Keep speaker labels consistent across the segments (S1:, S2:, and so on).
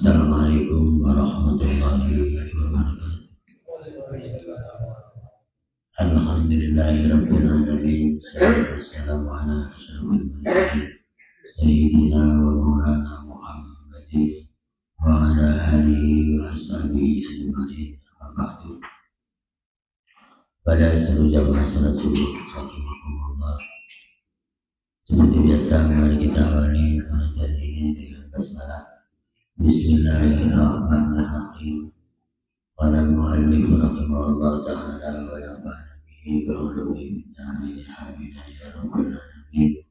S1: Assalamualaikum warahmatullahi wabarakatuh. Alhamdulillahirabbil alamin. Wassalamu ala asyrofil mursalin sayyidina wa maulana Muhammadin wa ala alihi wa ashabihi ajma'in. Amma ba'du. Pada seluruh jamaah salat subuh rahimakumullah. Seperti biasa, mari kita awali pengajian ini dengan basmalah. Bismillahirrahmanirrahim. Qala al-mu'allif rahimahullah ta'ala wa nafa'ana bihi wa ulumihi bihi amin ya rabbal alamin.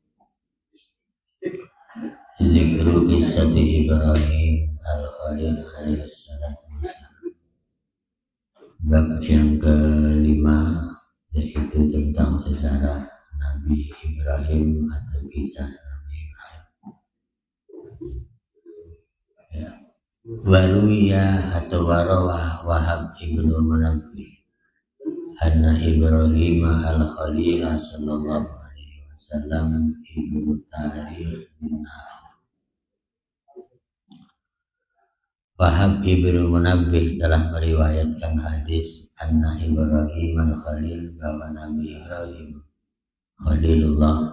S1: Dzikru qissati Ibrahim al-Khalil alaihi salatu wassalam. Bab yang kelima, yaitu tentang sejarah Nabi Ibrahim atau kisah Nabi Ibrahim. Ya. Waruya atau warawah Wahab ibnu Munabbih anna Ibrahim al-Khalil sallallahu alaihi wasallam ibnu Tarikh bin Nakhul. Wahab ibnu Munabbih telah meriwayatkan hadis anna Ibrahim al-Khalil, bahwa Nabi Ibrahim Khalilullah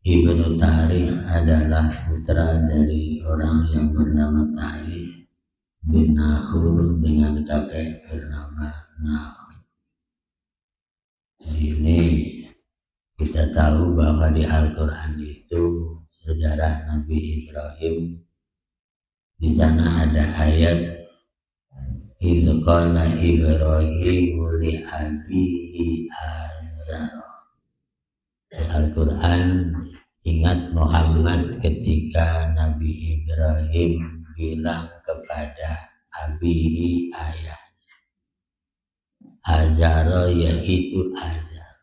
S1: ibnu Tarikh adalah putra dari orang yang bernama Tarikh bin Nakhul dengan kakek bernama Nakhul. Ini kita tahu bahwa di Al-Quran itu sejarah Nabi Ibrahim. Di sana ada ayat idz qala Ibrahimu li abihi azar. Di Al-Quran, ingat Muhammad ketika Nabi Ibrahim bilang kepada abihi, ayah Azar, yaitu Azar.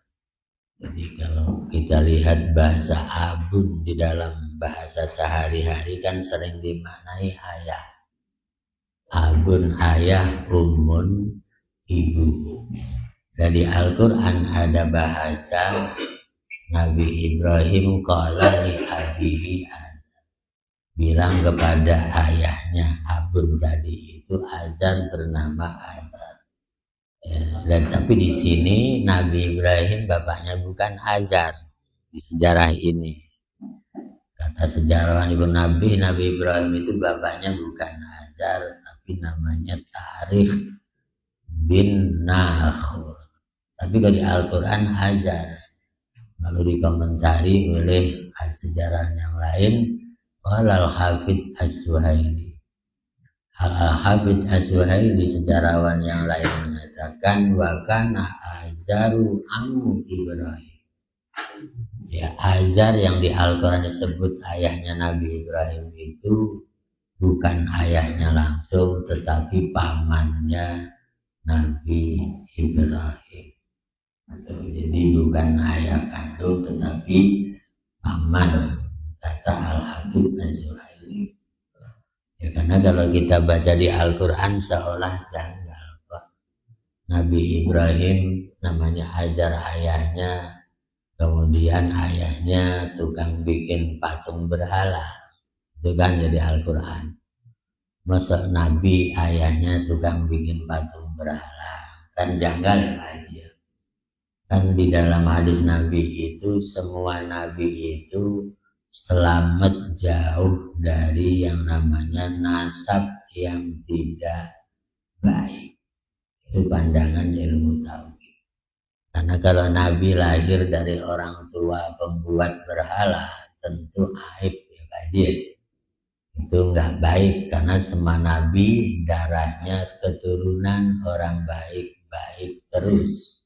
S1: Jadi kalau kita lihat bahasa abun di dalam bahasa sehari-hari kan sering dimaknai ayah. Abun ayah, ummun ibu. Dan di Al-Quran ada bahasa Nabi Ibrahim qala li abihi Azar, bilang kepada ayahnya abun tadi itu Azar, bernama Azar. Ya, dan tapi di sini Nabi Ibrahim bapaknya bukan Azar di sejarah ini. Kata sejarawan Ibnu Nabi Ibrahim itu bapaknya bukan Azar, tapi namanya Tarikh bin Nakhul. Tapi kalau di Al-Quran Azar. Lalu dikomentari oleh sejarah yang lain, Al-Hafidz As-Suhaili. Al-Hafidz As-Suhaili, sejarawan yang lain, mengatakan wa kana Azaru ammu Ibrahim. Ya, Azar yang di Al-Quran disebut ayahnya Nabi Ibrahim itu bukan ayahnya langsung, tetapi pamannya Nabi Ibrahim. Jadi bukan ayah kandung tetapi paman, kata Al-Hafidz Az-Zuhaili. Ya, karena kalau kita baca di Al-Quran seolah janggal, Pak. Nabi Ibrahim namanya Azar ayahnya, kemudian ayahnya tukang bikin patung berhala, itu kan jadi Al-Quran. Masa Nabi ayahnya tukang bikin patung berhala, kan janggal ya Pak dia. Kan di dalam hadis Nabi itu semua Nabi itu selamat jauh dari yang namanya nasab yang tidak baik. Itu pandangan ilmu tauhid. Karena kalau Nabi lahir dari orang tua pembuat berhala, tentu aib ya Pak dia. Itu enggak baik, karena semua Nabi darahnya keturunan orang baik-baik terus.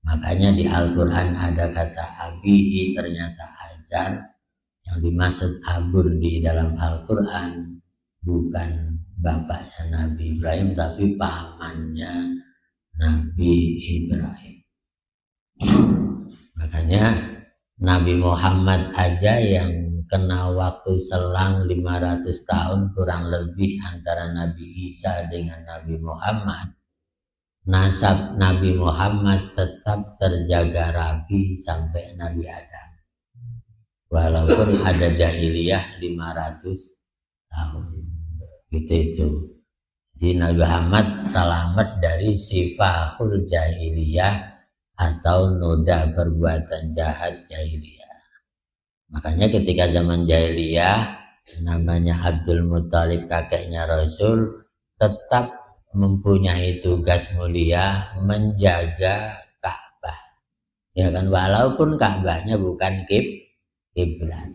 S1: Makanya di Al-Quran ada kata abihi, ternyata Azar. Yang dimaksud abun di dalam Al-Quran bukan bapaknya Nabi Ibrahim, tapi pamannya Nabi Ibrahim. Makanya Nabi Muhammad aja yang kena waktu selang 500 tahun kurang lebih antara Nabi Isa dengan Nabi Muhammad, nasab Nabi Muhammad tetap terjaga rapi sampai Nabi Adam. Walaupun ada jahiliyah 500 tahun. gitu itu. Jadi Nabi Muhammad selamat dari sifahul jahiliyah atau noda perbuatan jahat jahiliyah. Makanya ketika zaman jahiliyah namanya Abdul Muthalib kakeknya Rasul tetap mempunyai tugas mulia menjaga Ka'bah. Ya kan, walaupun Ka'bahnya bukan kiblat.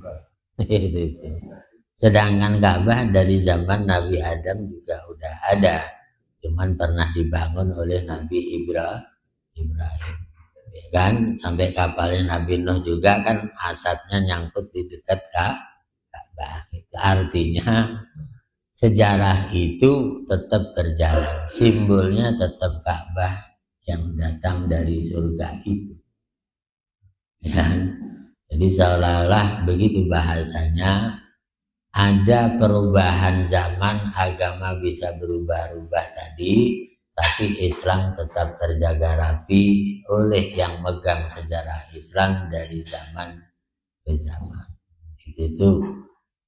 S1: Sedangkan Ka'bah dari zaman Nabi Adam juga udah ada, cuman pernah dibangun oleh Nabi Ibrahim, ya kan, sampai kapalnya Nabi Nuh juga kan asapnya nyangkut di dekat Ka'bah. Itu artinya sejarah itu tetap berjalan, simbolnya tetap Ka'bah yang datang dari surga itu, ya. Jadi seolah-olah begitu bahasanya. Ada perubahan zaman, agama bisa berubah-ubah tadi, tapi Islam tetap terjaga rapi oleh yang megang sejarah Islam dari zaman ke zaman. Itu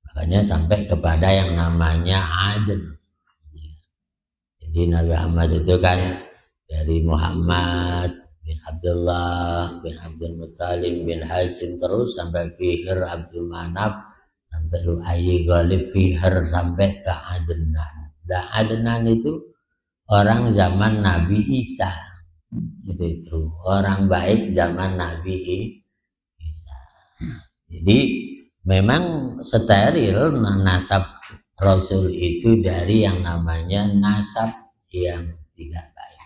S1: makanya sampai kepada yang namanya Aden. Jadi Nabi Muhammad itu kan dari Muhammad bin Abdullah bin Abdul Muthalib bin Hashim terus sampai Fihr Abdul Manaf, sampai Lu'ayyi Ghalib Fihr sampai ke Adnan. Nah Adnan itu orang zaman Nabi Isa, itu orang baik zaman Nabi Isa. Jadi memang steril nasab Rasul itu dari yang namanya nasab yang tidak baik.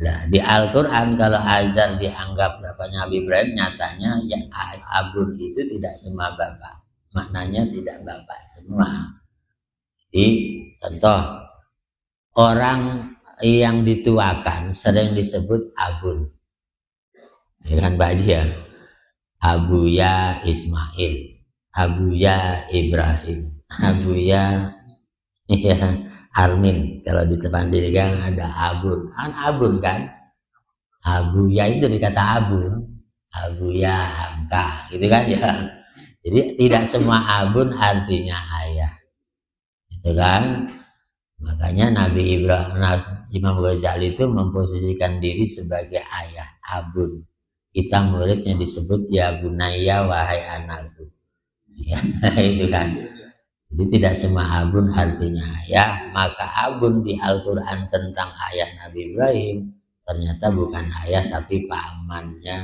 S1: Nah di Al-Quran kalau Azar dianggap bapaknya Nabi Ibrahim, nyatanya ya Abun itu tidak semua bapak, maknanya tidak bapak semua. Jadi contoh, orang yang dituakan sering disebut abun, ya kan Pak dia, Abuya Ismail, Abuya Ibrahim, Abuya ya Armin. Kalau di depan diri kan ada abun, kan abun kan, Abuya itu dikata abun, Abuya Hamka gitu kan ya. Jadi tidak semua abun artinya ayah, itu kan. Makanya Nabi Ibrahim, Imam Ghazali itu memposisikan diri sebagai ayah abun. Kita muridnya disebut ya bunaya wahai anakku, ya itu kan. Jadi tidak semua abun artinya ayah. Maka abun di Al-Quran tentang ayah Nabi Ibrahim ternyata bukan ayah tapi pamannya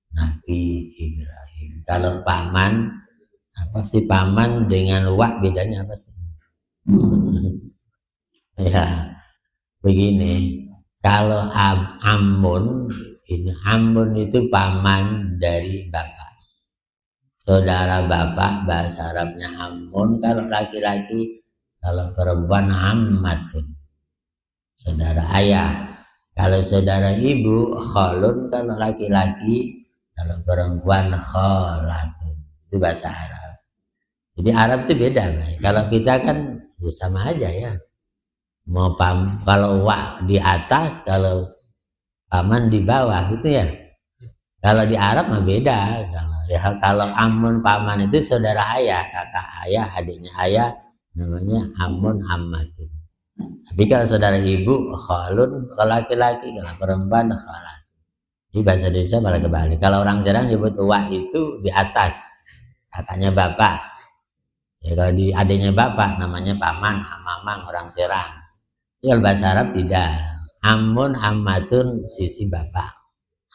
S1: Nabi Ibrahim. Kalau paman, apa sih paman dengan wak bedanya apa sih? Ya begini, kalau amun itu paman dari bapak, saudara bapak, bahasa Arabnya amun kalau laki-laki. Kalau perempuan ammatun, saudara ayah. Kalau saudara ibu khalun kalau laki-laki, kalau perempuan khalatun. Itu bahasa Arab. Jadi Arab itu beda, Pak. Kalau kita kan ya sama aja ya. Mau kalau wak di atas, kalau paman di bawah gitu ya. Kalau di Arab mah beda. Kalau amun paman itu saudara ayah, kakak ayah, adiknya ayah, namanya amun ammatun. Tapi kalau saudara ibu khalun, kalau laki-laki, kalau perempuan khalat. Ini bahasa Indonesia malah kebalik. Kalau orang Serang nyebut wak itu di atas, kakaknya bapak. Ya kalau di adiknya bapak namanya paman, mamang orang Serang. Ya bahasa Arab tidak. Amun ammatun sisi bapak,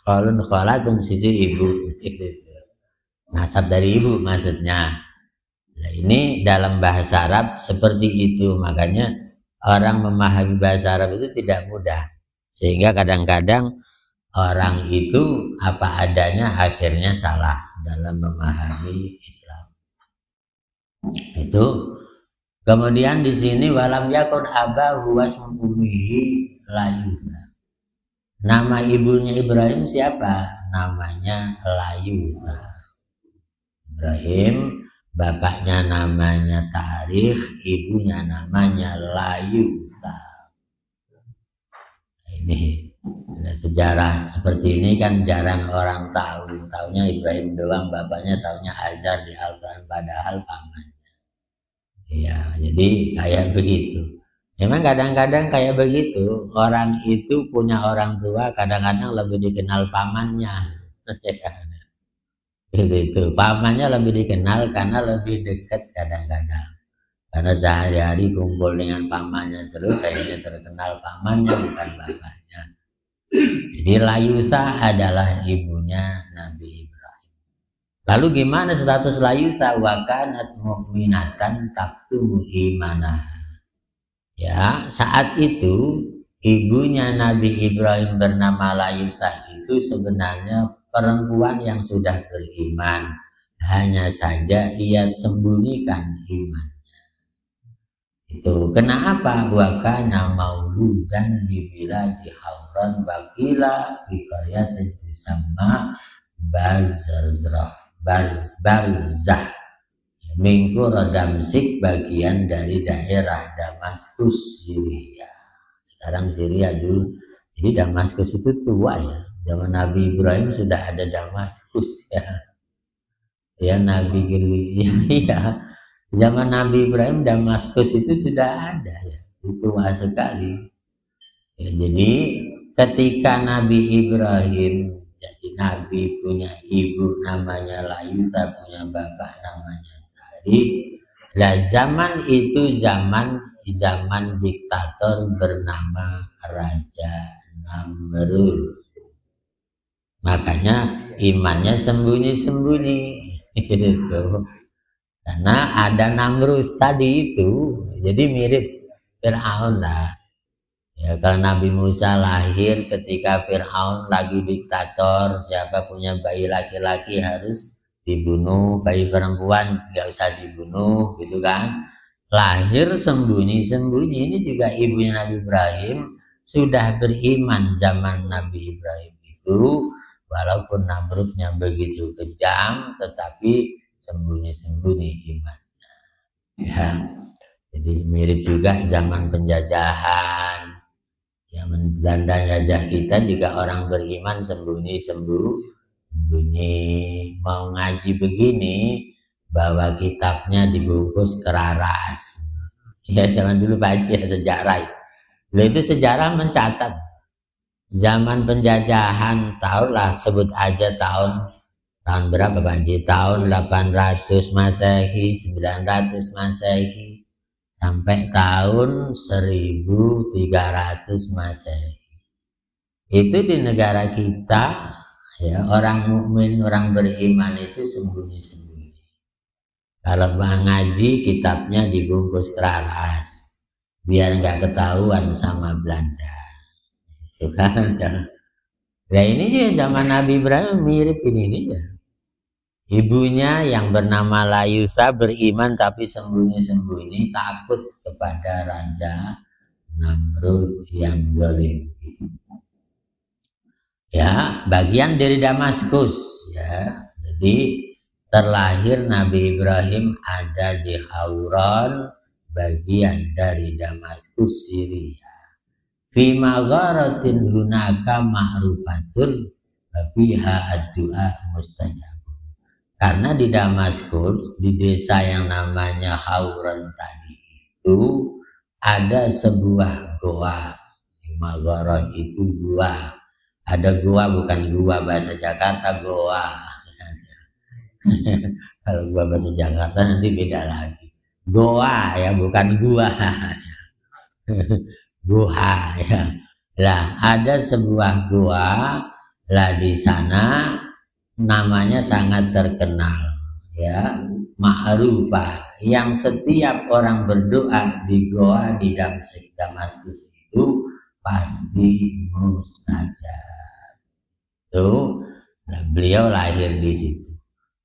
S1: khalun khalatun sisi ibu. Nasab dari ibu maksudnya. Nah, ini dalam bahasa Arab seperti itu. Makanya orang memahami bahasa Arab itu tidak mudah. Sehingga kadang-kadang orang itu apa adanya akhirnya salah dalam memahami Islam. Itu. Kemudian di sini walam yakun abahu wasmu ummihi layuza. Nama ibunya Ibrahim siapa? Namanya Layuza. Ibrahim, bapaknya namanya Tarikh, ibunya namanya Layuza. Ini sejarah seperti ini kan jarang orang tahu. Taunya Ibrahim doang, bapaknya taunya Azar di Al-Quran, padahal paman. Ya, jadi kayak begitu. Memang kadang-kadang kayak begitu. Orang itu punya orang tua kadang-kadang lebih dikenal pamannya. Itu pamannya lebih dikenal karena lebih dekat kadang-kadang. Karena sehari-hari kumpul dengan pamannya terus, akhirnya terkenal pamannya bukan bapaknya. Jadi Layusa adalah ibunya Nabi Ibrahim. Lalu gimana status Layusa? Wa kanat mu'minatan taktumu imanah. Ya, saat itu ibunya Nabi Ibrahim bernama Layusa itu sebenarnya perempuan yang sudah beriman. Hanya saja ia sembunyikan iman. Itu kenapa wa kana mauludan di biladi Hauran wakila di qaryatin tusamma Barzah min qura Damsik, bagian dari daerah Damaskus Syria. Sekarang Syria dulu. Jadi Damaskus itu tua ya. Zaman Nabi Ibrahim sudah ada Damaskus ya. Ya Nabi ya. Zaman Nabi Ibrahim Damaskus itu sudah ada ya. Tua sekali. Ya, jadi ketika Nabi Ibrahim jadi Nabi punya ibu namanya Layuta, punya bapak namanya Tarik. Lah zaman itu zaman diktator bernama Raja Namrud. Makanya imannya sembunyi-sembunyi gitu. Karena ada Namrud tadi itu, jadi mirip Fir'aun lah. Ya, kalau Nabi Musa lahir ketika Fir'aun lagi diktator, siapa punya bayi laki-laki harus dibunuh, bayi perempuan nggak usah dibunuh, gitu kan? Lahir sembunyi-sembunyi. Ini juga ibunya Nabi Ibrahim sudah beriman zaman Nabi Ibrahim itu, walaupun Namrudnya begitu kejam, tetapi sembunyi-sembunyi imannya. Ya, jadi mirip juga zaman penjajahan. Zaman Belanda jajah kita juga orang beriman sembunyi. Mau ngaji begini, bawa kitabnya dibungkus keraras. Ya zaman dulu Pak ya sejarah. Itu sejarah mencatat zaman penjajahan, tahunlah sebut aja tahun berapa Pak Haji? Tahun 800 Masehi, 900 Masehi. Sampai tahun 1300 Masehi. Itu di negara kita ya, orang mukmin, orang beriman itu sembunyi-sembunyi. Kalau mau ngaji kitabnya dibungkus keraras biar nggak ketahuan sama Belanda. Itu kan. Nah ini ya zaman Nabi Ibrahim mirip ini ya. Ibunya yang bernama Layusa beriman tapi sembunyi-sembunyi takut kepada Raja Namrud yang zalim. Ya, bagian dari Damaskus ya. Jadi terlahir Nabi Ibrahim ada di Hauran, bagian dari Damaskus Syria. Fi magharatin hunaka ma'rufatun fiha ad-du'a mustajab. Karena di Damaskus, di desa yang namanya Hauran tadi itu ada sebuah goa. Magharah itu gua. Ada gua, bukan gua bahasa Jakarta, goa. Kalau gua bahasa Jakarta nanti beda lagi. Goa ya, bukan gua. Goa ya. Lah ada sebuah goa, lah di sana namanya sangat terkenal ya, ma'rufah, yang setiap orang berdoa di goa di Damaskus itu pasti mustajab. Tuh, nah, beliau lahir di situ,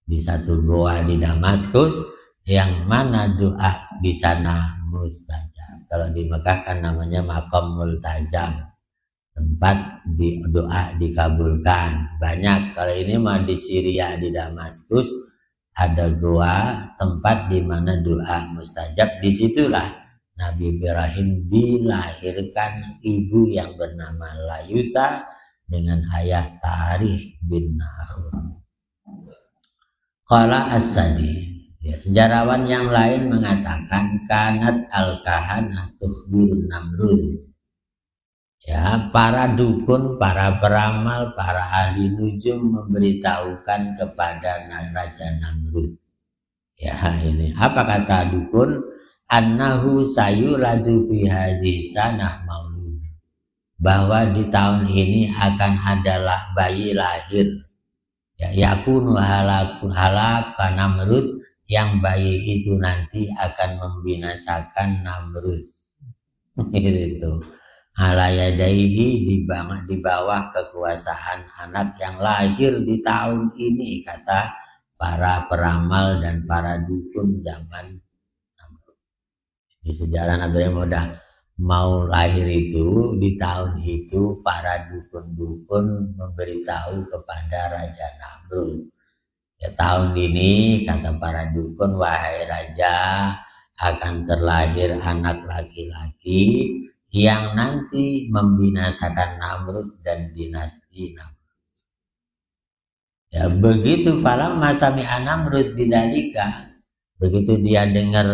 S1: di satu goa di Damaskus yang mana doa di sana mustajab. Kalau di Mekah kan namanya Maqam Multazam, tempat doa dikabulkan. Banyak. Kalau ini mah di Syria, di Damaskus ada goa, tempat di mana doa mustajab. Disitulah Nabi Ibrahim dilahirkan ibu yang bernama Layusa dengan ayah Tarikh bin Nahur. Qala As-Sadi, Ya, sejarawan yang lain mengatakan kanat al-kahanah tukhbirun Namrud. Ya, para dukun, para peramal, para ahli nujum memberitahukan kepada Raja Namrud. Ya, ini apa kata dukun? Annahu sayuladu fi hadhihi sanah maulud. Bahwa di tahun ini akan adalah bayi lahir. Ya, yakunu halaka Namrud, yang bayi itu nanti akan membinasakan Namrud. Itu. Alayadaihi, di bawah kekuasaan anak yang lahir di tahun ini, kata para peramal dan para dukun zaman Namrud. Di sejarah Nabi Muda mau lahir itu di tahun itu, para dukun-dukun memberitahu kepada Raja Namrud. Ya, tahun ini kata para dukun, wahai raja, akan terlahir anak laki-laki yang nanti membinasakan Namrud dan dinasti Namrud. Ya, begitu falam masami Namrud bidalika, begitu dia dengar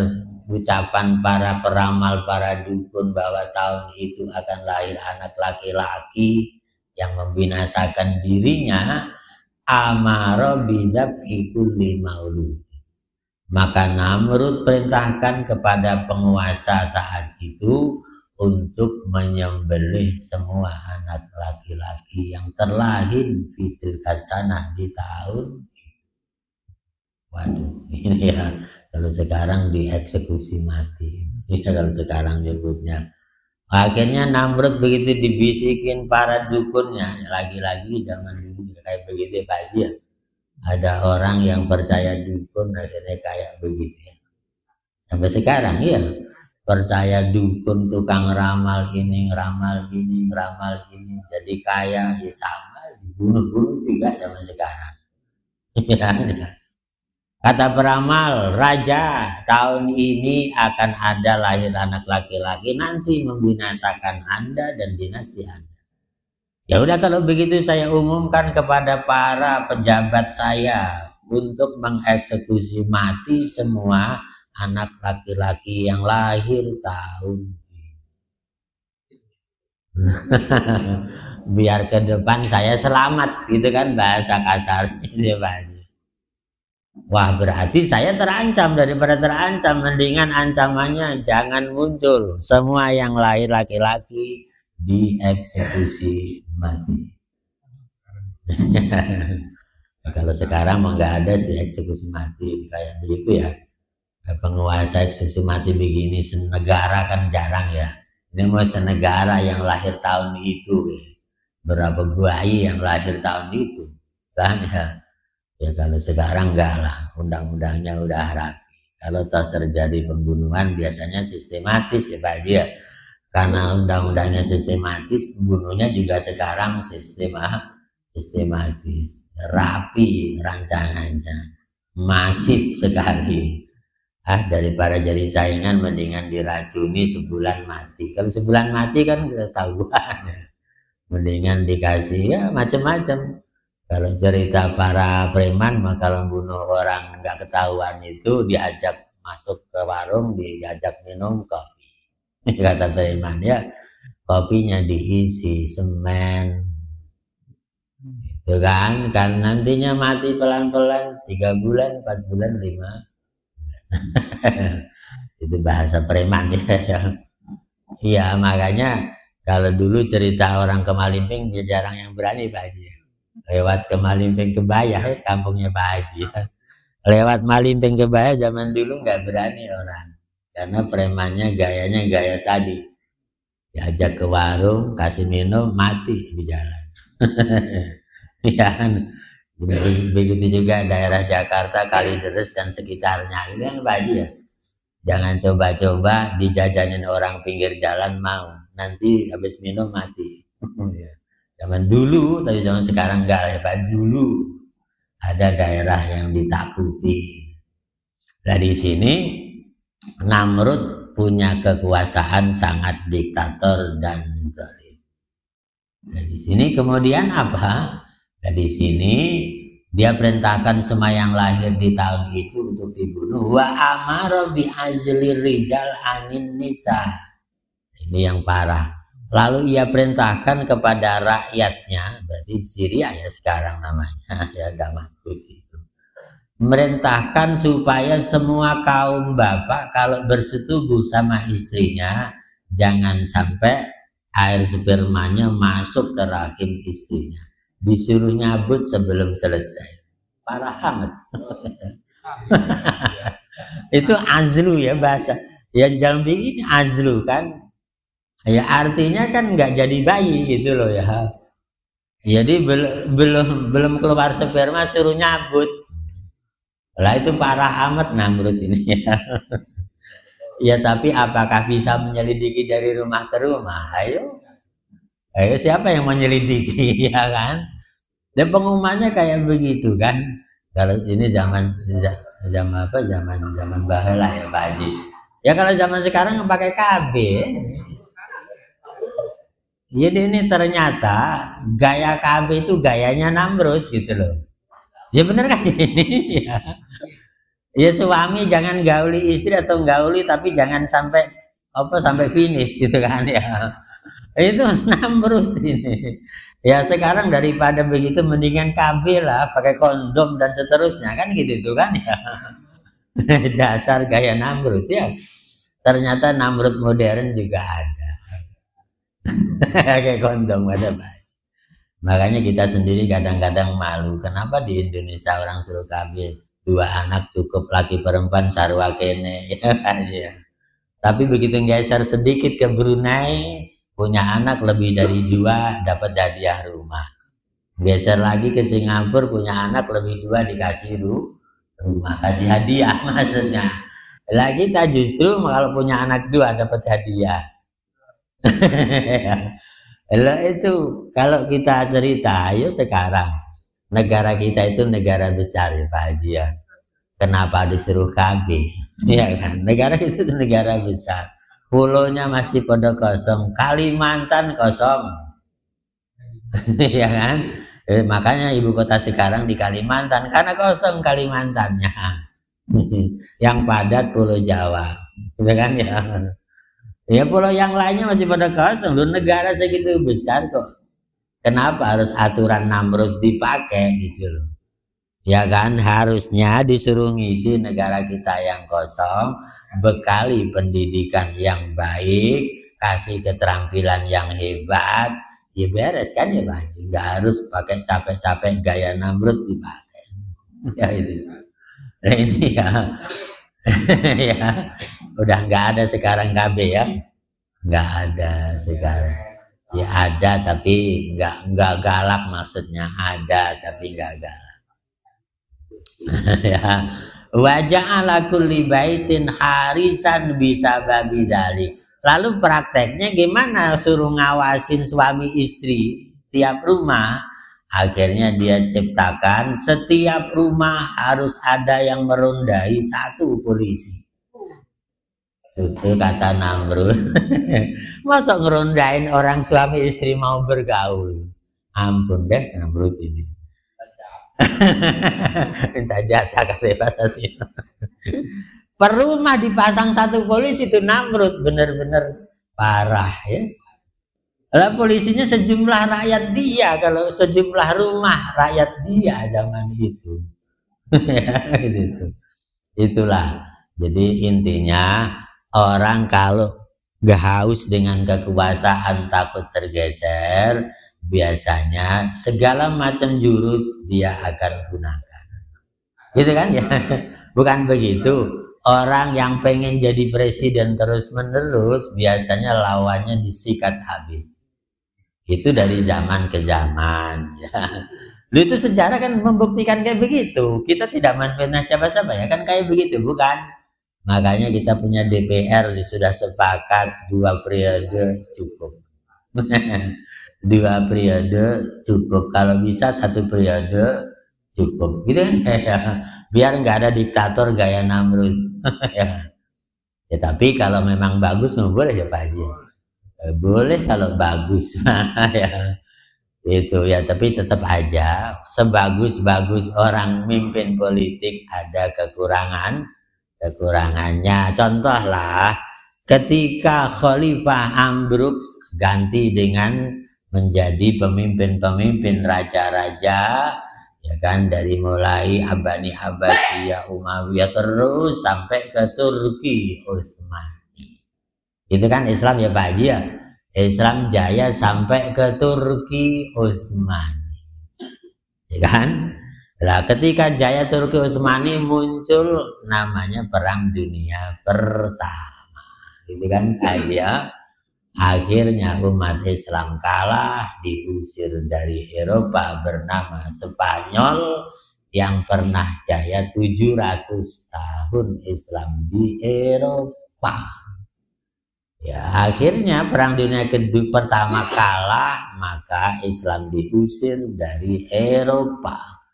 S1: ucapan para peramal, para dukun bahwa tahun itu akan lahir anak laki-laki yang membinasakan dirinya, amara bidzabhi kulli maulud. Maka Namrud perintahkan kepada penguasa saat itu untuk menyembelih semua anak laki-laki yang terlahir fitil kasanah di tahun. Waduh, ini ya kalau sekarang dieksekusi mati. Ini kalau sekarang nyebutnya. Akhirnya Namrud begitu dibisikin para dukunnya, lagi-lagi zaman dulu kayak begitu Pak Haji ya. Ada orang yang percaya dukun akhirnya kayak begitu ya. Sampai sekarang ya. Percaya dukun, tukang ramal ini, ngeramal ini, ngeramal ini, jadi kaya, ya sama, dibunuh-bunuh juga zaman sekarang. Ya. Kata peramal, raja tahun ini akan ada lahir anak laki-laki nanti membinasakan Anda dan dinasti Anda. Ya udah, kalau begitu saya umumkan kepada para pejabat saya untuk mengeksekusi mati semua anak laki-laki yang lahir tahun ini. Biar ke depan saya selamat, gitu kan bahasa kasar ini Pak. Wah, berarti saya terancam. Daripada terancam, mendingan ancamannya jangan muncul. Semua yang lahir laki-laki dieksekusi mati. Kalau sekarang mah nggak ada sih eksekusi mati kayak begitu ya. Penguasa eksekusi mati begini senegara kan jarang ya. Ini mau senegara yang lahir tahun itu, berapa bayi yang lahir tahun itu, kan ya. Ya kalau sekarang enggak lah, undang-undangnya udah rapi. Kalau toh terjadi pembunuhan biasanya sistematis ya Pak Haji ya. Karena undang-undangnya sistematis, bunuhnya juga sekarang sistematis, rapi rancangannya, masif sekali. Daripada jadi saingan mendingan diracuni sebulan mati. Kalau sebulan mati kan ketahuan. Mendingan dikasih ya macam-macam. Kalau cerita para preman mah kalau bunuh orang nggak ketahuan itu diajak masuk ke warung, diajak minum kopi. Kata preman ya, kopinya diisi semen. Itu kan nantinya mati pelan-pelan 3 bulan, 4 bulan, 5 bulan. Itu bahasa preman ya. Iya, makanya kalau dulu cerita orang ke Malimping jarang yang berani Pak Haji. Lewat ke Malimping Kebaya, kampungnya Pak Haji. Lewat Malimping Kebaya zaman dulu nggak berani orang, karena premannya gayanya gaya tadi, diajak ke warung, kasih minum, mati di jalan. Ya, begitu juga daerah Jakarta, Kalideres dan sekitarnya, itu kan Pak Haji ya. Jangan coba-coba dijajanin orang pinggir jalan mau, nanti habis minum mati. Zaman dulu, tapi zaman sekarang enggak ya Pak. Dulu ada daerah yang ditakuti. Nah di sini Namrud punya kekuasaan sangat diktator dan zalim. Nah di sini kemudian apa? Nah di sini Dia perintahkan semua yang lahir di tahun itu untuk dibunuh. Wa amara bi azlir rijal anin nisa. Ini yang parah. Lalu ia perintahkan kepada rakyatnya, berarti Syria ya sekarang namanya, ya Damaskus itu. Merintahkan supaya semua kaum bapak kalau bersetubuh sama istrinya, jangan sampai air spermanya masuk ke rahim istrinya. Disuruh nyabut sebelum selesai. Parah amat. Itu azlu ya bahasa. Ya di dalam begini azlu kan. Ya artinya kan nggak jadi bayi gitu loh ya. Jadi belum keluar sperma suruh nyabut. Lah itu parah amat Namrud ini ya. Ya tapi apakah bisa menyelidiki dari rumah ke rumah? Ayo siapa yang menyelidiki ya kan? Dan pengumumannya kayak begitu kan. Kalau ini zaman baheula ya Pak Haji. Ya kalau zaman sekarang pakai KB. Jadi ini ternyata gaya KB itu gayanya Namrud gitu loh. Ya bener kan ini ya. Ya suami jangan gauli istri atau gauli tapi jangan sampai finish gitu kan ya. Itu Namrud ini. Ya sekarang daripada begitu mendingan KB lah, pakai kondom dan seterusnya kan gitu tuh kan ya. Dasar gaya Namrud ya. Ternyata Namrud modern juga ada. Pakai kondom ada baik. Makanya kita sendiri kadang-kadang malu. Kenapa di Indonesia orang suruh KB 2 anak cukup, laki perempuan sarwa kene ya kan ya. Tapi begitu geser sedikit ke Brunei, punya anak lebih dari 2 dapat hadiah rumah. Geser lagi ke Singapura, punya anak lebih 2 dikasih rumah, kasih hadiah maksudnya. Lah kita justru kalau punya anak 2 dapat hadiah. Lah itu kalau kita cerita, ayo sekarang negara kita itu negara besar ya Pak Haji ya. Kenapa disuruh KB? Ya kan, negara itu negara besar. Pulaunya masih pada kosong, Kalimantan kosong, ya kan? Makanya ibu kota sekarang di Kalimantan karena kosong Kalimantannya. Yang padat Pulau Jawa, ya kan ya? Ya pulau yang lainnya masih pada kosong. Lu negara segitu besar kok. Kenapa harus aturan Namrud dipakai gitu loh? Ya kan harusnya disuruh ngisi negara kita yang kosong, bekali pendidikan yang baik, kasih keterampilan yang hebat, ya beres kan ya Pak. Nggak harus pakai capek-capek gaya Namrud dipakai. Ya itu. Nah ini ya, ya udah nggak ada sekarang KB ya, nggak ada sekarang. Ya ada tapi nggak galak maksudnya, ada tapi nggak galak. Ya wajah ala kulli baitin harisan bisa babi dalik. Lalu prakteknya gimana suruh ngawasin suami istri tiap rumah? Akhirnya dia ciptakan setiap rumah harus ada yang merondai 1 polisi. Itu kata Namrud. Masa ngerondain orang suami istri mau bergaul? Ampun deh Namrud ini. Minta jatah kata tadi. Per rumah dipasang 1 polisi itu Namrud, bener-bener parah ya. Lah polisinya sejumlah rakyat dia, kalau sejumlah rumah rakyat dia zaman itu. Ya, gitu. Itulah. Jadi intinya orang kalau gak haus dengan kekuasaan takut tergeser, biasanya segala macam jurus dia akan gunakan. Gitu kan ya? Bukan begitu. Orang yang pengen jadi presiden terus-menerus biasanya lawannya disikat habis. Itu dari zaman ke zaman ya. Lu itu sejarah kan membuktikan kayak begitu. Kita tidak menfitnah siapa-siapa ya kan kayak begitu, bukan? Makanya kita punya DPR sudah sepakat 2 periode cukup. 2 periode cukup, kalau bisa 1 periode cukup gitu kan ya. Biar nggak ada diktator gaya Namrud. Ya. Ya tapi kalau memang bagus boleh ya Pak Haji, boleh kalau bagus. Ya Itu ya, tapi tetap aja sebagus-bagus orang mimpin politik ada kekurangannya. Contohlah ketika Khalifah ambruk ganti dengan menjadi pemimpin-pemimpin raja-raja, ya kan, dari mulai Bani Abbasiyah, Umayyah terus sampai ke Turki Utsmani. Itu kan Islam ya Pak Haji ya. Islam jaya sampai ke Turki Utsmani, ya kan? Nah, ketika jaya Turki Utsmani muncul namanya Perang Dunia Pertama, gitu kan ya. Akhirnya umat Islam kalah, diusir dari Eropa bernama Spanyol yang pernah jaya 700 tahun Islam di Eropa. Ya, akhirnya Perang Dunia Pertama kalah, maka Islam diusir dari Eropa.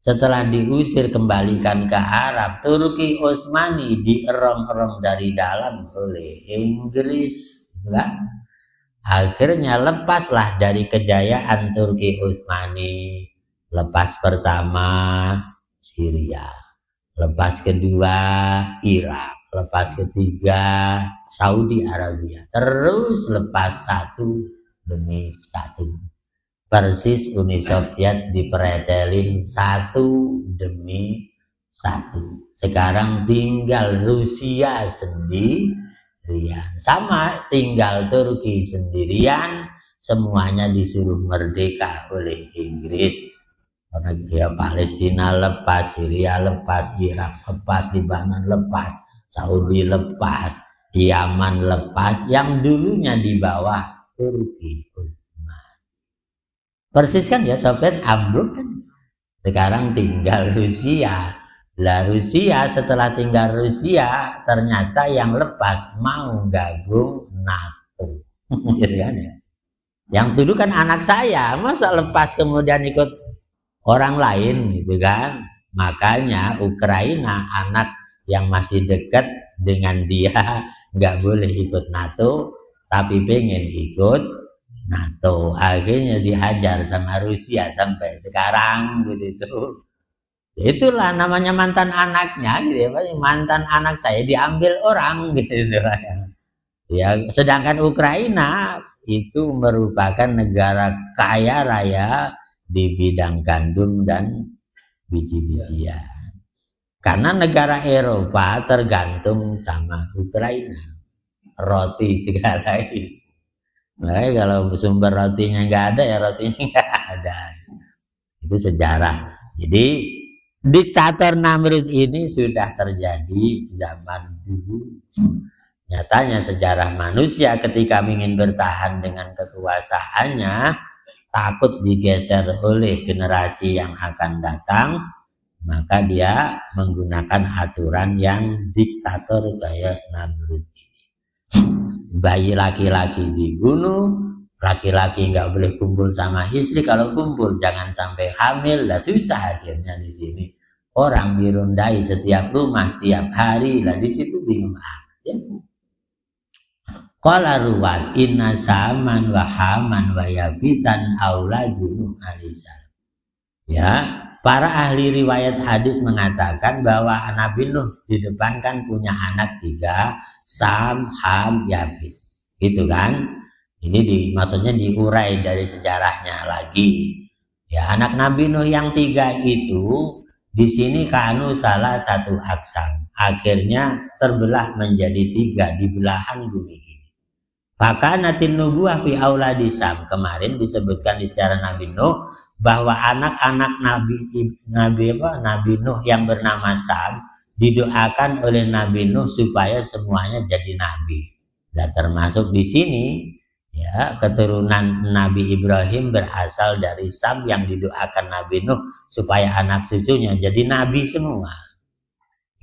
S1: Setelah diusir kembalikan ke Arab, Turki Utsmani dierong-erong dari dalam oleh Inggris, kan? Akhirnya lepaslah dari kejayaan Turki Utsmani. Lepas pertama Syria, lepas kedua Irak, lepas ketiga Saudi Arabia, terus lepas satu demi satu. Persis Uni Soviet dipretelin satu demi satu. Sekarang tinggal Rusia sendirian, sama tinggal Turki sendirian, semuanya disuruh merdeka oleh Inggris. Karena dia Palestina lepas, Syria lepas, Irak lepas, Lebanon lepas, Saudi lepas, Yaman lepas, yang dulunya di bawah Turki Utsmani. Persis kan ya, Soviet ambruk kan. Sekarang tinggal Rusia. Lah Rusia, setelah tinggal Rusia, ternyata yang lepas mau gabung NATO. Gitu kan ya. Yang dulu kan anak saya, masa lepas kemudian ikut orang lain, gitu kan. Makanya Ukraina, anak yang masih dekat dengan dia, nggak boleh ikut NATO, tapi pengen ikut NATO. Akhirnya dihajar sama Rusia sampai sekarang, gitu. Itulah namanya mantan anaknya, gitu ya. Mantan anak saya diambil orang, gitu. Ya, sedangkan Ukraina itu merupakan negara kaya raya di bidang gandum dan biji-bijian. Karena negara Eropa tergantung sama Ukraina, roti segala itu. Makanya kalau sumber rotinya nggak ada, ya rotinya nggak ada. Itu sejarah. Jadi diktator Namrud ini sudah terjadi zaman dulu. Nyatanya sejarah manusia ketika ingin bertahan dengan kekuasaannya, takut digeser oleh generasi yang akan datang, maka dia menggunakan aturan yang diktator kayak Namrud ini. Bayi laki-laki dibunuh, laki-laki nggak boleh kumpul sama istri, kalau kumpul jangan sampai hamil, lah susah akhirnya di sini. Orang dirundai setiap rumah tiap hari, lah di situ bingung aja. Qala ruwat inna saman wa haman wa yabisan auladu Nuh alaihissalam. Ya, para ahli riwayat hadis mengatakan bahwa Nabi Nuh di depan kan punya anak 3, Sam, Ham, Yafis. Gitu kan? Ini maksudnya diurai dari sejarahnya lagi. Ya, anak Nabi Nuh yang 3 itu di sini kanu salah satu aksam. Akhirnya terbelah menjadi 3 di belahan bumi ini. Fakanatin nubuwah fi auladi Sam. Kemarin disebutkan di sejarah Nabi Nuh bahwa anak-anak Nabi Nuh yang bernama Sam didoakan oleh Nabi Nuh supaya semuanya jadi nabi. Dan termasuk di sini ya, keturunan Nabi Ibrahim berasal dari Sam yang didoakan Nabi Nuh supaya anak cucunya jadi nabi semua.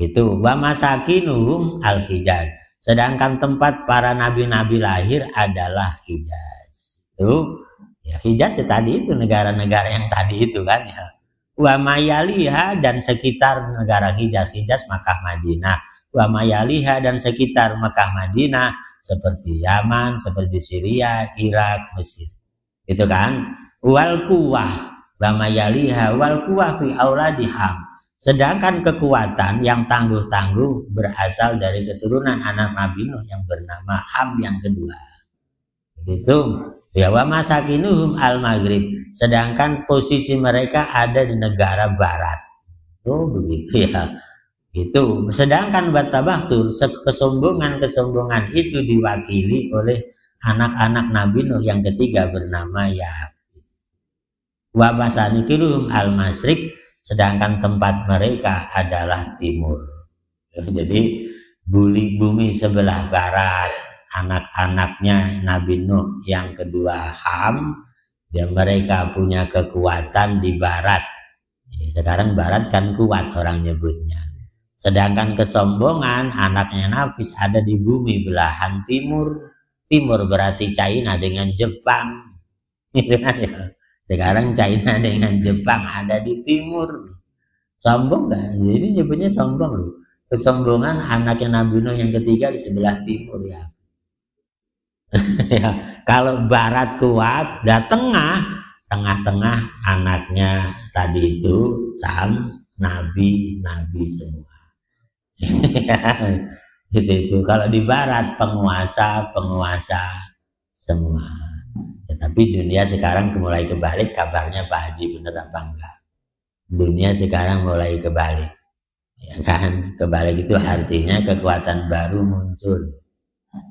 S1: Itu wa masakinuhum al-Hijaz. Sedangkan tempat para nabi-nabi lahir adalah Hijaz. Itu ya, Hijaz ya, tadi itu negara-negara yang tadi itu kan ya. Wa mayaliha dan sekitar negara Hijaz, Hijaz Makkah Madinah. Wa mayaliha dan sekitar Makkah Madinah seperti Yaman, seperti Syria, Irak, Mesir. Itu kan. wal quwwah wa mayaliha wal quwwah fi auladiham. Sedangkan kekuatan yang tangguh-tangguh berasal dari keturunan anak Nabi Nuh yang bernama Ham yang kedua. Itu ya, wa masakinuhum al maghrib. Sedangkan posisi mereka ada di negara barat. Oh begitu ya. Itu sedangkan batabahtur, kesombongan itu diwakili oleh anak-anak Nabi Nuh yang ketiga bernama Yafis. Wa masanikinuhum al masrik. Sedangkan tempat mereka adalah timur. Jadi bumi sebelah barat, anak-anaknya Nabi Nuh yang kedua Ham, dan mereka punya kekuatan di barat. Sekarang barat kan kuat orang nyebutnya. Sedangkan kesombongan anaknya Nafis ada di bumi belahan timur. Timur berarti China dengan Jepang. Gitu kan ya. Sekarang China dengan Jepang ada di timur. Sombong gak? Jadi nyebutnya sombong loh. Kesombongan anaknya Nabi Nuh yang ketiga di sebelah timur ya. Ya, kalau barat kuat, tengah-tengah anaknya tadi itu Sam, nabi semua. itu kalau di barat penguasa semua. Ya, tapi dunia sekarang mulai kebalik, kabarnya Pak Haji bener apa enggak? Dunia sekarang mulai kebalik, ya kan? Kebalik itu artinya kekuatan baru muncul.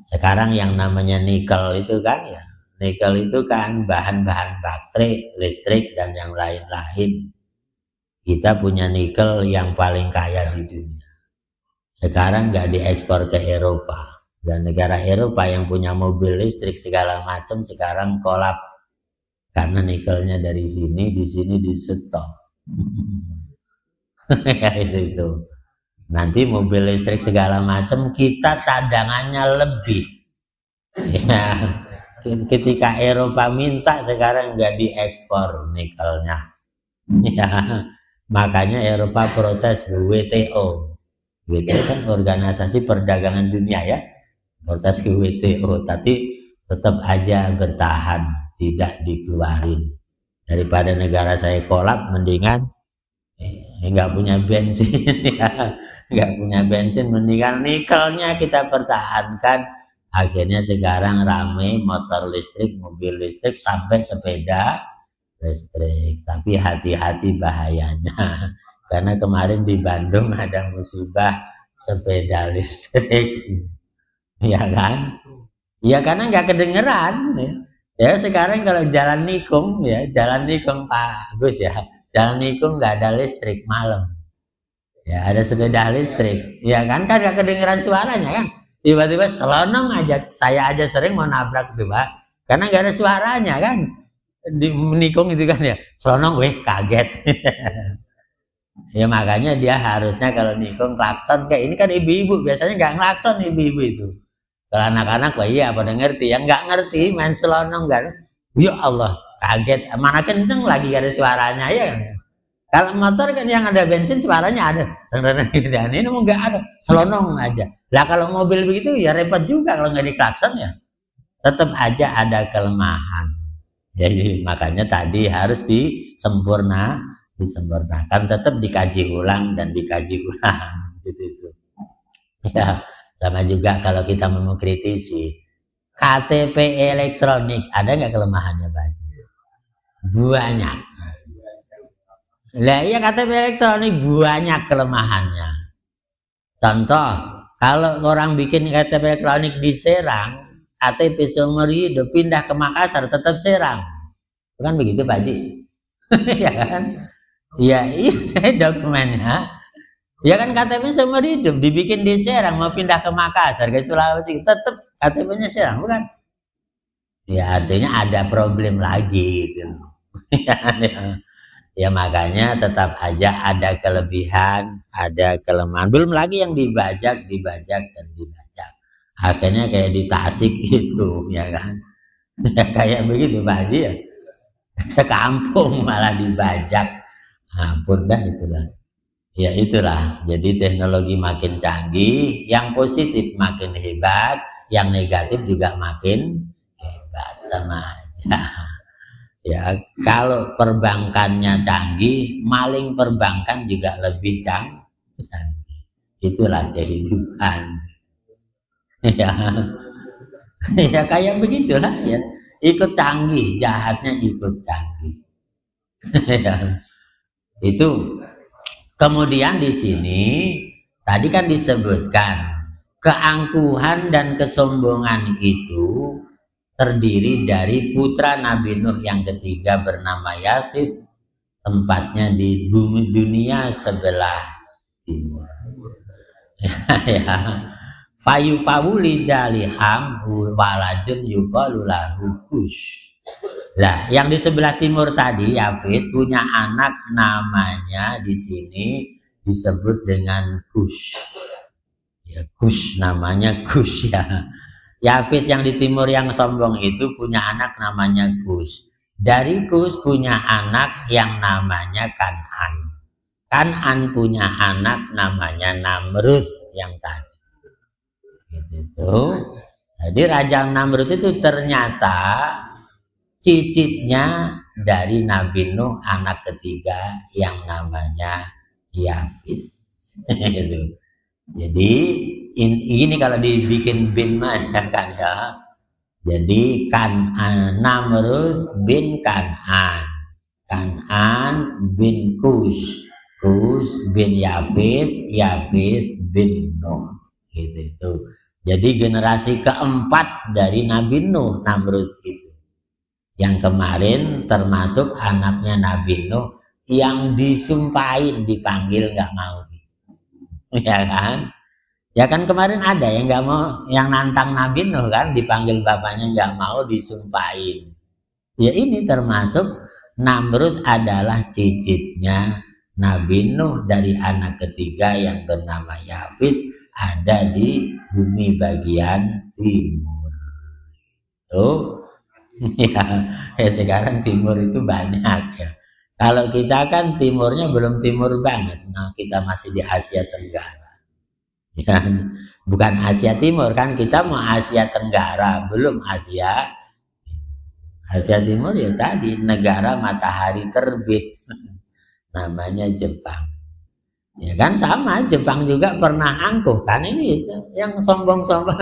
S1: Sekarang yang namanya nikel itu kan ya, nikel itu kan bahan-bahan baterai, listrik dan yang lain-lain. Kita punya nikel yang paling kaya di dunia. Sekarang nggak diekspor ke Eropa. Dan negara Eropa yang punya mobil listrik segala macam sekarang kolap karena nikelnya dari sini, di sini di stop. itu. Nanti mobil listrik segala macam kita cadangannya lebih. Ya, ketika Eropa minta sekarang nggak diekspor nikelnya. Ya, makanya Eropa protes WTO. WTO kan organisasi perdagangan dunia ya. Protes ke WTO, tapi tetap aja bertahan, tidak dikeluarin. Daripada negara saya kolap, mendingan nggak punya bensin, ya. Nggak punya bensin, mendingan nikelnya kita pertahankan. Akhirnya sekarang rame motor listrik, mobil listrik, sampai sepeda listrik. Tapi hati-hati bahayanya, karena kemarin di Bandung ada musibah sepeda listrik. Ya kan? Ya karena nggak kedengeran. Ya sekarang kalau jalan nikung ya, jalan nikung Pak Agus ya, jalan nikung nggak ada listrik malam. Ya ada sepeda listrik. Ya kan nggak kedengeran suaranya kan? Tiba-tiba selonong aja, saya aja sering mau nabrak tuh Pak, karena nggak ada suaranya kan? Di nikung itu kan ya, selonong, kaget. Ya makanya dia harusnya kalau nikung klakson kayak ini kan ibu-ibu biasanya nggak ngelakson ibu-ibu itu. Kalau anak-anak wah iya pada ngerti, yang nggak ngerti main selonong kan, ya Allah kaget, mana kenceng lagi gak ada suaranya ya. Kalau motor kan yang ada bensin suaranya ada, dan ini mau nggak ada, selonong aja. Lah kalau mobil begitu ya repot juga kalau nggak diklakson ya, tetap aja ada kelemahan. Jadi makanya tadi harus disempurnakan, tetap dikaji ulang dan dikaji ulang gitu. Ya. Sama juga kalau kita mau kritisi KTP elektronik, ada nggak kelemahannya Pak? Banyak. Lah iya KTP elektronik banyak kelemahannya. Contoh, kalau orang bikin KTP elektronik di Serang, KTP seumur hidup pindah ke Makassar tetap Serang. Bukan begitu Pak Haji? Ya kan? Ya iya dokumennya. Ya kan KTP seumur hidup dibikin di Serang, mau pindah ke Makassar, ke Sulawesi, tetap KTP-nya Serang, bukan? Ya artinya ada problem lagi gitu. Ya makanya tetap aja ada kelebihan, ada kelemahan. Belum lagi yang dibajak. Akhirnya kayak di Tasik gitu, ya kan? Ya kayak begitu Pak Haji ya. Sekampung malah dibajak. Ampun dah itulah. Ya itulah, jadi teknologi makin canggih, yang positif makin hebat, yang negatif juga makin hebat, sama aja. Ya, kalau perbankannya canggih, maling perbankan juga lebih canggih. Itulah kehidupan. Ya, ya kayak begitulah ya. Ikut canggih, jahatnya ikut canggih. Ya, itu. Kemudian di sini tadi kan disebutkan keangkuhan dan kesombongan itu terdiri dari putra Nabi Nuh yang ketiga bernama Yasif, tempatnya di bumi dunia sebelah timur. Ya. Fayu fawuli daliham waladun yuqalu lahu Kush. Lah, yang di sebelah timur tadi Yafid punya anak namanya di sini disebut dengan Kush. Ya, Kush namanya Kush ya. Yafid yang di timur yang sombong itu punya anak namanya Kush. Dari Kush punya anak yang namanya Kan'an. Kan'an punya anak namanya Namrud yang tadi. Gitu. Jadi Raja Namrud itu ternyata cicitnya dari Nabi Nuh anak ketiga yang namanya Yafis. Jadi ini kalau dibikin bin mah ya kan ya. Jadi Namrud bin Kan'an, Kan'an bin Kush, Kush bin Yafis, Yafis bin Nuh. Gitu. Jadi generasi keempat dari Nabi Nuh, Namrud itu. Yang kemarin termasuk anaknya Nabi Nuh yang disumpahin dipanggil nggak mau, ya kan? Ya kan kemarin ada yang nggak mau, yang nantang Nabi Nuh kan dipanggil bapaknya nggak mau disumpahin. Ya ini termasuk Namrud adalah cicitnya Nabi Nuh dari anak ketiga yang bernama Yafis ada di bumi bagian timur. Tuh. Ya, sekarang timur itu banyak ya. Kalau kita kan timurnya belum timur banget. Nah, kita masih di Asia Tenggara. Ya, bukan Asia Timur kan, kita mau Asia Tenggara, belum Asia. Asia Timur ya tadi negara matahari terbit. Namanya Jepang. Ya kan sama, Jepang juga pernah angkuh kan, ini yang sombong-sombong.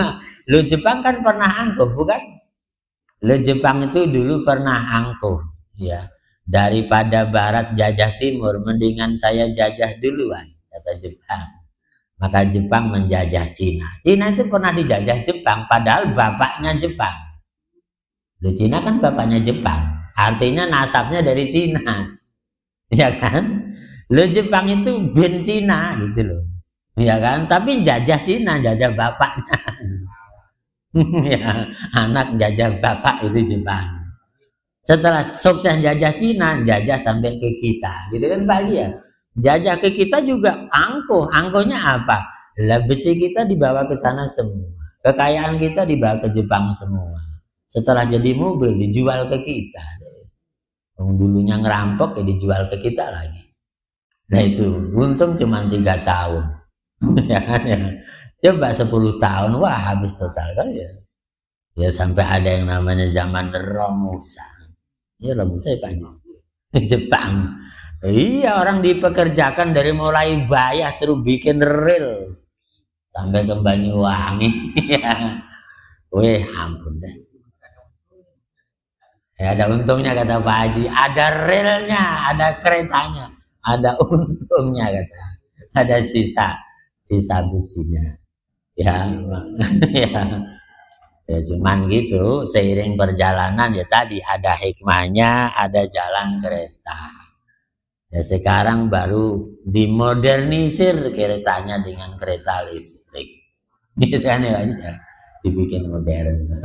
S1: Lu Jepang kan pernah angkuh, bukan? Lo Jepang itu dulu pernah angkuh, ya. Daripada Barat jajah Timur, mendingan saya jajah duluan, kata Jepang. Maka Jepang menjajah Cina. Cina itu pernah dijajah Jepang, padahal bapaknya Jepang. Lo Cina kan bapaknya Jepang, artinya nasabnya dari Cina, ya kan? Lo Jepang itu bin Cina gitu loh, ya kan? Tapi jajah Cina, jajah bapaknya. Ya, anak jajah bapak itu Jepang. Setelah sukses jajah Cina, jajah sampai ke kita, gitu kan Pak ya. Jajah ke kita juga angkuh. Angkuhnya apa? Lah besi kita dibawa ke sana semua. Kekayaan kita dibawa ke Jepang semua. Setelah jadi mobil dijual ke kita. Yang dulunya ngerampok ya dijual ke kita lagi. Nah itu untung cuma 3 tahun. Ya kan ya. Coba 10 tahun, wah habis total kan ya. Ya sampai ada yang namanya zaman Romusa. Ya Romusa ya Pak. Jepang. Iya orang dipekerjakan dari mulai bayar suruh bikin rel sampai ke Banyuwangi. Weh ampun deh. Ya, ada untungnya kata Pak Haji. Ada relnya, ada keretanya, ada untungnya kata. Ada sisa besinya. Ya, ya cuman gitu seiring perjalanan ya tadi ada hikmahnya, ada jalan kereta. Ya sekarang baru dimodernisir keretanya dengan kereta listrik, gitu kan ya, dibikin modern.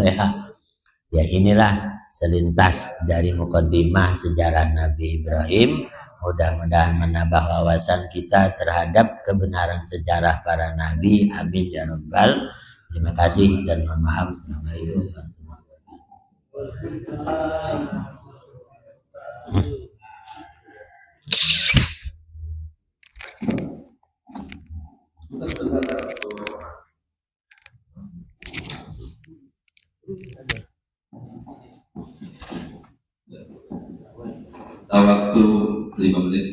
S1: Ya inilah selintas dari mukaddimah sejarah Nabi Ibrahim. Mudah-mudahan menambah wawasan kita terhadap kebenaran sejarah para nabi. Amin ya rabbal. Terima kasih dan mohon maaf. Assalamualaikum warahmatullahi wabarakatuh.
S2: waktu 5 menit